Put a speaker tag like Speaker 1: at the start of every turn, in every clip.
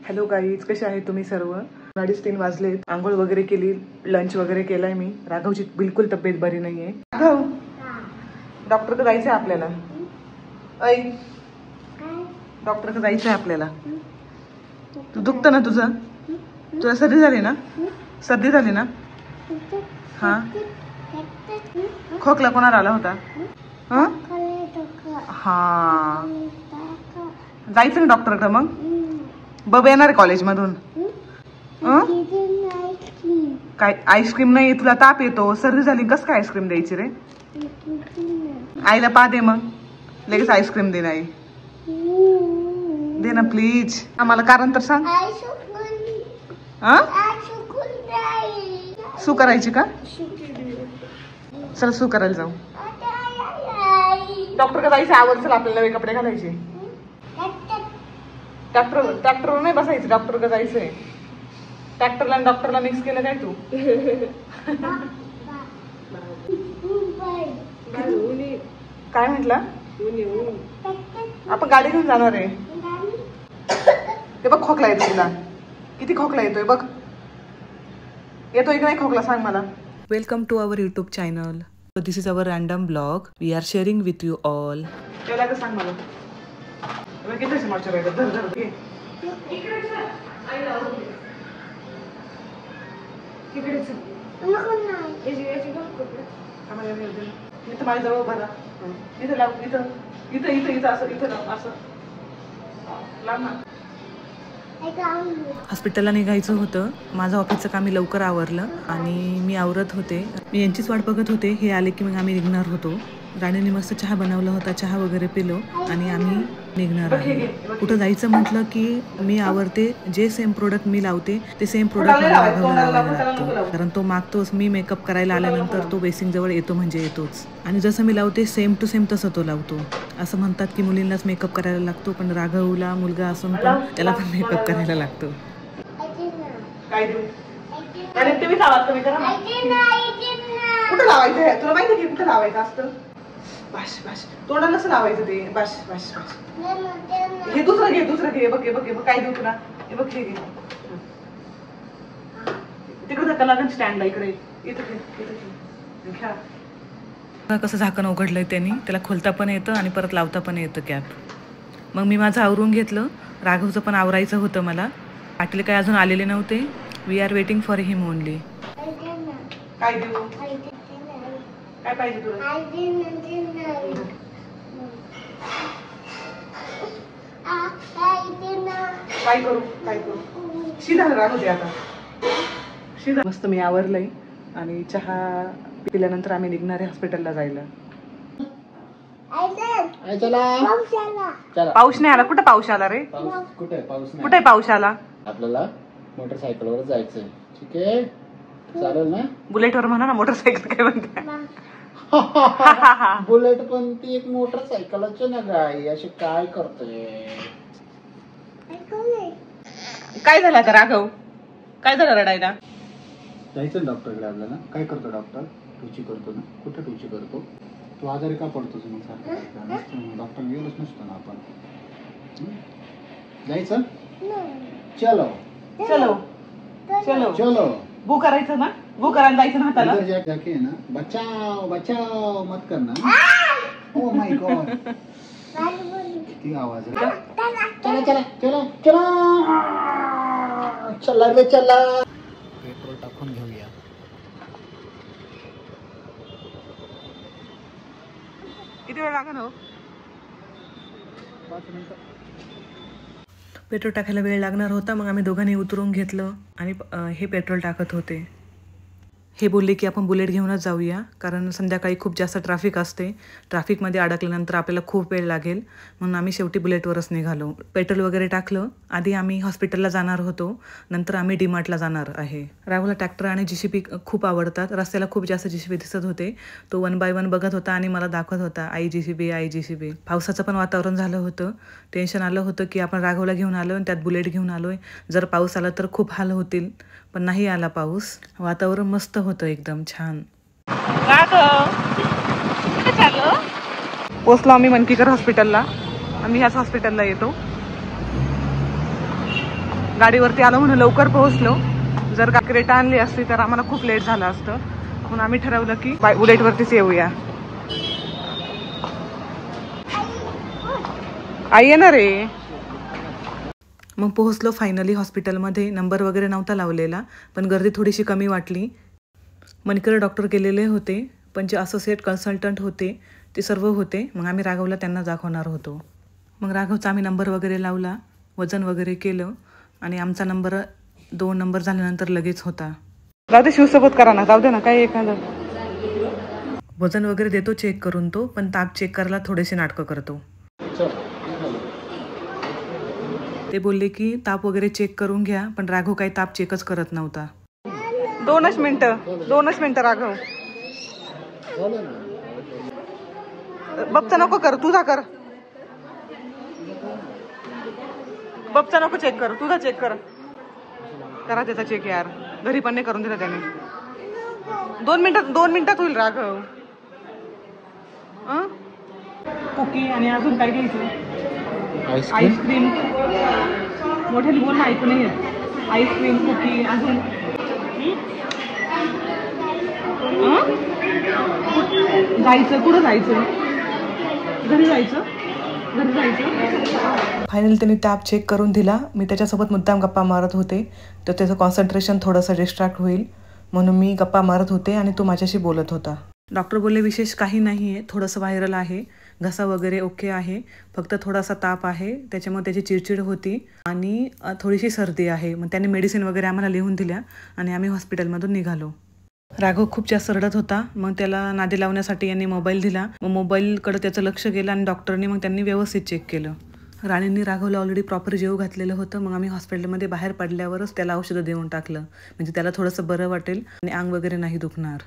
Speaker 1: Hello guys, कसे आहे तुम्ही सर्व? 3:30 वाजले. आंघोळ वगैरे केली, लंच वगैरे केलाय मी. राघवची बिलकुल तब्येत बरी नाहीये. राघव, डॉक्टरकडे जायचंय आपल्याला. ऐ, डॉक्टरकडे जायचंय आपल्याला. तू दुखतं ना तुझं? तुला सर्दी झाली ना? सर्दी झाली ना? हा, खोकला कोणाला आला होता? हा, जायचं ना डॉक्टरकडे. मग बब येणार आहे कॉलेजमधून. काय आईस्क्रीम नाही? तुला ताप येतो, सर्दी झाली, कस काय आईस्क्रीम द्यायची रे? आईला पा दे, मग लगेच आईस्क्रीम दे. नाही दे ना प्लीज. आम्हाला कारण तर सांग. सू करायची का? चल सू करायला जाऊ. डॉक्टर का जायचं? आवड. चल आपल्याला नवे कपडे घालायचे. ट्रॅक्टरवर नाही बसायचं, डॉक्टर का जायचंय. ट्रॅक्टरला आणि डॉक्टरला मिक्स केलं काय तू? काय म्हटलं? आपण गाडी घेऊन जाणार आहे. ते बघ, खोकला येतो तुला. किती खोकला येतोय बघ. येतोय की नाही खोकला? सांग मला. Welcome to our YouTube channel. This is our random vlog. We are sharing with you all. त्याला का सांग मला. किती समाचार आहे? धर धर घे. इथं माझ्या जवळ उभा राहा. इथं लाव. इथं इथं इथं इथं असं इथं लाव. असं लाव ना. हॉस्पिटलला निघायचं होतं. माझं ऑफिसचं काम मी लवकर आवरलं आणि मी आवरत होते. मी यांचीच वाट बघत होते. हे आले की मग आम्ही निघणार होतो. राणीने मस्त चहा बनवला होता. चहा वगैरे पिलो आणि आम्ही निघणार आहे. कुठं जायचं म्हटलं की मी आवरते. जे सेम प्रोडक्ट मी लावते ते सेम प्रोडक्ट मला लावायला लागतं. कारण तो मागतोच. मी मेकअप करायला आल्यानंतर तो बेसिंग जवळ येतो म्हणजे येतोच. आणि जसं मी लावते सेम टू सेम तसं तो लावतो. असं म्हणतात की मुलींनाच मेकअप करायला लागतो, पण राघवला मुलगा असून पण त्याला पण मेकअप करायला लागतो. कुठं लावायचं? तुला माहिती की कुठं लावायचं असतं? Bash bash. तोंडाला कसं लावायचं ते? Bash bash bash. हे दुसरं घे, दुसरं घे. बघ बघ बघ, काय देऊ तुला? हे बघ, हे घे. तिकडे धक्का लागेल स्टँडला. इकडे इथं घे, इथं घे. कसं झाकण उघडलंय त्यांनी. त्याला खोलता पण येतं आणि परत लावता पण येतं कॅप. मग मी माझं आवरून घेतलं. राघवचं पण आवरायचं होतं मला. पाटील काय अजून आलेले नव्हते. We are waiting for him only. काय देऊ? काय पाहिजे तुला? काय करू? काय करू? शिधा राहू दे आता. शिधा. मस्त मी आवरलंय आणि चहा पिल्यानंतर आम्ही निघणार आहे हॉस्पिटलला जायला. पाऊस नाही आला. कुठं पाऊस आला रे?
Speaker 2: कुठे पाऊस नाही.
Speaker 1: कुठे पाऊस आला?
Speaker 2: आपल्याला मोटरसायकलवर जायचंय. ठीक आहे, चालेल ना?
Speaker 1: बुलेटवर म्हणा ना. मोटरसायकल काय म्हणते?
Speaker 2: बुलेट पण ती एक मोटरसायकलच ना गाई. अशी काय करतोय?
Speaker 1: काय झालं आता राघव? काय झालं रडायला?
Speaker 2: जायचं डॉक्टरकडे आपल्याला. काय करतो डॉक्टर? टुची करतो ना. कुठे टुची करतो? तू आजारी का पडतोस मग सारखं? डॉक्टर गेलोच नसतो ना आपण. जायचं? चलो
Speaker 1: चलो चलो
Speaker 2: चलो.
Speaker 1: बू करायचं ना. बू करायला जायचं ना हाताला.
Speaker 2: जाके ना, बचाओ बचाओ मत करना. ओ माय गॉड, किती आवाज आहे. चला चला चला चला चला रे चला. पेट्रोल टाकून घेऊया.
Speaker 1: किती वेळ लागेल हो?
Speaker 2: 5 मिनिटं.
Speaker 1: पेट्रोल टाकायला वेळ लागणार होता. मग आम्ही दोघांनी उतरून घेतलं आणि हे पेट्रोल टाकत होते. हे बोलले की आपण बुलेट घेऊनच जाऊया, कारण संध्याकाळी खूप जास्त ट्रॅफिक असते. ट्रॅफिकमध्ये अडकल्यानंतर आपल्याला खूप वेळ लागेल. म्हणून आम्ही शेवटी बुलेटवरच निघालो. पेट्रोल वगैरे टाकलं. आधी आम्ही हॉस्पिटलला जाणार होतो, नंतर आम्ही डीमार्टला जाणार आहे. राहुलला ट्रॅक्टर आणि JCB खूप आवडतात. रस्त्याला खूप जास्त JCB दिसत होते. तो 1 बाय 1 बघत होता आणि मला दाखवत होता, आई JCB आई JCB. पावसाचं पण वातावरण झालं होतं. टेन्शन आलं होतं की आपण राघवला घेऊन आलो आणि त्यात बुलेट घेऊन आलोय. जर पाऊस आला तर खूप हाल होतील, पण नाही आला पाऊस. वातावरण मस्त होतं, एकदम छान. पोचलो आम्ही मनकीकर हॉस्पिटलला. आम्ही ह्याच हॉस्पिटलला येतो. गाडीवरती आलो म्हणून लवकर पोहोचलो. जर का क्रेटा आणली असती तर आम्हाला खूप लेट झालं असतं, म्हणून आम्ही ठरवलं की बुलेटवरतीच येऊया. आई येणार रे. मग पोहोचलो फायनली हॉस्पिटलमध्ये. नंबर वगैरे नव्हता लावलेला, पण गर्दी थोडीशी कमी वाटली. मणिकर डॉक्टर गेलेले होते, पण जे असोसिएट कन्सल्टंट होते ते सर्व होते. मग आम्ही राघवला त्यांना दाखवणार होतो. मग राघवचा आम्ही नंबर वगैरे लावला, वजन वगैरे केलं आणि आमचा नंबर 2 नंबर झाल्यानंतर लगेच होता. जाऊ दे, शिवसोबत करा ना, जाऊ दे ना, काही एखादं. वजन वगैरे देतो चेक करून तो, पण ताप चेक करायला थोडेसे नाटकं करतो. ते बोलले की ताप वगैरे चेक करून घ्या, पण राघव काही ताप चेकच करत नव्हता. 2 मिनिटं राघव. बपचा नको कर, तुझा कर. बपचा नको चेक कर, तुझा चेक कर. करा त्याचा चेक यार, घरी पण नाही करून दिला त्याने. 2 मिनिटात होईल राघव. कुकी आणि अजून काय घ्यायचं? आईस्क्रीम. मोठ्याने बोल ना, ऐकू नाही येत. आईस्क्रीम, कुकी, अजून जायचं. कुठं जायचं? घरी जायचं. फायनली त्यांनी ताप चेक करून दिला. मी त्याच्यासोबत मुद्दाम गप्पा मारत होते, तर त्याचं कॉन्सन्ट्रेशन थोडंसं डिस्ट्रॅक्ट होईल म्हणून मी गप्पा मारत होते आणि तो माझ्याशी बोलत होता. डॉक्टर बोलले विशेष काही नाही आहे, थोडंसं व्हायरल आहे, घसा वगैरे ओके आहे, फक्त थोडासा ताप आहे, त्याच्यामुळे त्याची चिडचिड होती आणि थोडीशी सर्दी आहे. मग त्यांनी मेडिसिन वगैरे आम्हाला लिहून दिल्या आणि आम्ही हॉस्पिटलमधून निघालो. राघव खूप जास्त रडत होता. मग त्याला नादी लावण्यासाठी यांनी मोबाईल दिला. मग मोबाईलकडे त्याचं लक्ष गेलं आणि डॉक्टरने मग त्यांनी व्यवस्थित चेक केलं. राणींनी राघवला ऑलरेडी प्रॉपर जेवू घातलेलं होतं. मग आम्ही हॉस्पिटलमध्ये बाहेर पडल्यावरच त्याला औषधं देऊन टाकलं, म्हणजे त्याला थोडंसं बरं वाटेल आणि अंग वगैरे नाही दुखणार.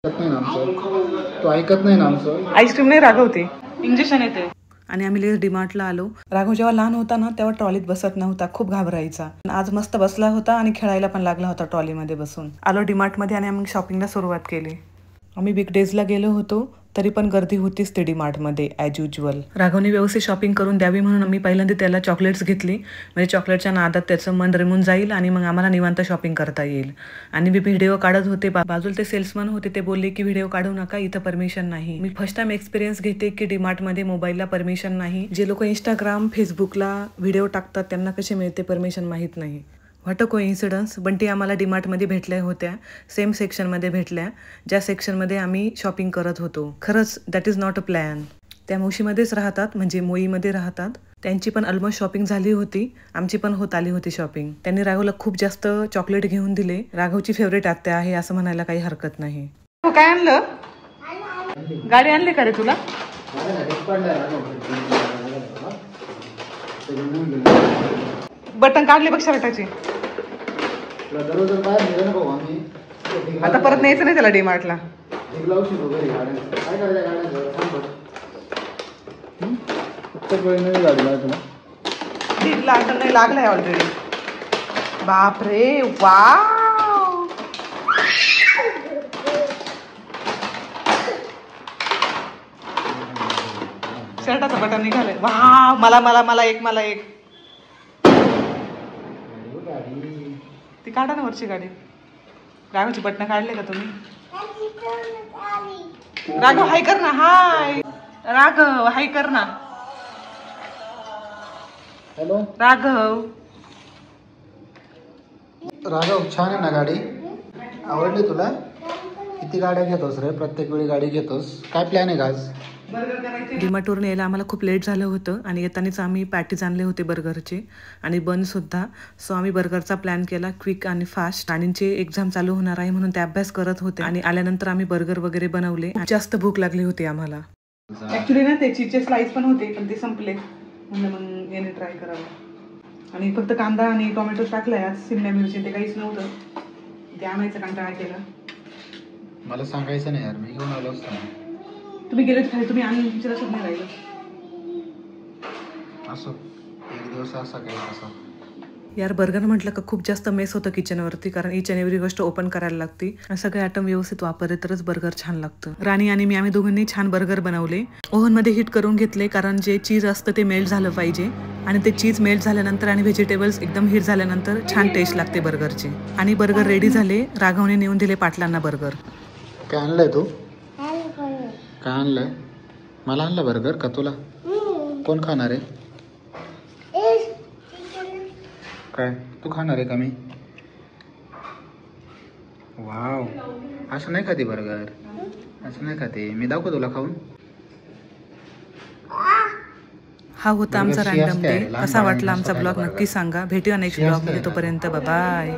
Speaker 2: तो ऐकत नाही ना आमचं.
Speaker 1: आईस्क्रीम नाही राघवते, इंजेक्शन येते. आणि आम्ही लगेच डीमार्टला आलो. राघव जेव्हा लहान होता ना तेव्हा ट्रॉलीत बसत नव्हता, खूप घाबरायचा. आज मस्त बसला होता आणि खेळायला पण लागला होता ट्रॉलीमध्ये बसून. आलो डीमार्टमध्ये आणि आम्ही शॉपिंगला सुरुवात केली. आम्ही बिग डेजला गेलो होतो, तरी पण गर्दी होतीच ते डीमार्टमध्ये ॲज युज्युअल. राघवने व्यवस्थित शॉपिंग करून द्यावी म्हणून आम्ही पहिल्यांदा त्याला चॉकलेट्स घेतली, म्हणजे चॉकलेटच्या नादात त्याचं मन रमून जाईल आणि मग आम्हाला निवांत शॉपिंग करता येईल. आणि मी व्हिडिओ काढत होते, बाजूला ते सेल्समन होते, ते बोलले की व्हिडिओ काढू नका, इथं परमिशन नाही. मी फर्स्ट टाइम एक्सपिरियन्स घेते की डीमार्टमध्ये मोबाईलला परमिशन नाही. जे लोक इंस्टाग्राम फेसबुकला व्हिडिओ टाकतात त्यांना कशी मिळते परमिशन माहीत नाही. What a coincidence. बंटी आम्हाला डीमार्टमध्ये भेटल्या होत्या, सेम सेक्शनमध्ये भेटल्या, ज्या सेक्शनमध्ये आम्ही शॉपिंग करत होतो. खरंच that is not a plan. त्या मोशीमध्येच राहतात, म्हणजे मोईमध्ये राहतात. त्यांची पण ऑलमोस्ट शॉपिंग झाली होती, आमची पण होत आली होती शॉपिंग. त्यांनी राघवला खूप जास्त चॉकलेट घेऊन दिले. राघवची फेवरेट आत्या आहे असं म्हणायला काही हरकत नाही. काय आणलं? गाडी आणली का रे तुला? बटन काढले बघ शर्टाची. आता परत न्यायचं नाही त्याला डीमार्टला. नाही लागलाय ऑलरेडी. बापरे, वाव. शर्टाचं बटन निघालंय. वाव, मला एक. ती काढा ना वरची गाडी. राघवची बटणं काढले का तुम्ही? राघव हाय कर ना. हाय राघव, हाय कर ना.
Speaker 2: हॅलो
Speaker 1: राघव.
Speaker 2: छान आहे ना गाडी? आवडली तुला? किती गाड्या घेतोस रे? प्रत्येक वेळी गाडी घेतोस. काय प्लॅन आहे का आज? डीमार्टवरून यायला आम्हाला खूप लेट झालं होतं आणि येतानाच आम्ही पॅटीज आणले होते बर्गरचे आणि बनसुद्धा. सो आम्ही बर्गरचा प्लॅन केला, क्विक आणि फास्ट. राणींचे एक्झाम चालू होणार आहे म्हणून ते अभ्यास करत होते आणि आल्यानंतर आम्ही बर्गर वगैरे बनवले. जास्त भूक लागली होती आम्हाला. ऍक्च्युली ना ते चीजचे स्लाइस पण होते, पण ते संपले म्हणून मग याने ट्राय करावं. आणि फक्त कांदा आणि टोमॅटो टाकलाय, आज शिमला मिरची ते काहीच नव्हतं. ते आणायचं कंटाळा केला. मला सांगायचं नाही यार, मी घेऊन आलो असतो.
Speaker 1: तुम्ही गेलेत खाली, तुम्ही आणि तुमच्या लक्षात नाही राहिलं.
Speaker 2: असो, एक दिवस असा काही असा.
Speaker 1: यार बर्गर म्हटलं का खूप जास्त मेस होतं किचनवरती, कारण इच अँड एव्हरी गोष्ट ओपन करायला लागते आणि सगळे आयटम व्यवस्थित वापरले तरच बर्गर छान लागतं. राणी आणि मी आम्ही दोघांनी छान बर्गर बनवले. ओव्हनमध्ये हीट करून घेतले, कारण जे चीज असतं ते मेल्ट झालं पाहिजे आणि ते चीज मेल्ट झाल्यानंतर आणि व्हेजिटेबल्स एकदम हीट झाल्यानंतर छान टेस्ट लागते बर्गरची. आणि बर्गर रेडी झाले. राघवने नेऊन दिले पाटलांना बर्गर.
Speaker 2: काय आणलंय तू? काय आणलंय? मला आणलं बर्गर का तुला? कोण खाणार आहे? काय तू खाणार आहे का? मी वाव, असं नाही खाते बर्गर, असं नाही खाते. मी दाखवू तुला खाऊन.
Speaker 1: हा होता आमचा रॅन्डम डे. कसा वाटला आमचा ब्लॉग नक्की सांगा. भेटूया नेक्स्ट ब्लॉग मध्ये. तोपर्यंत बाय.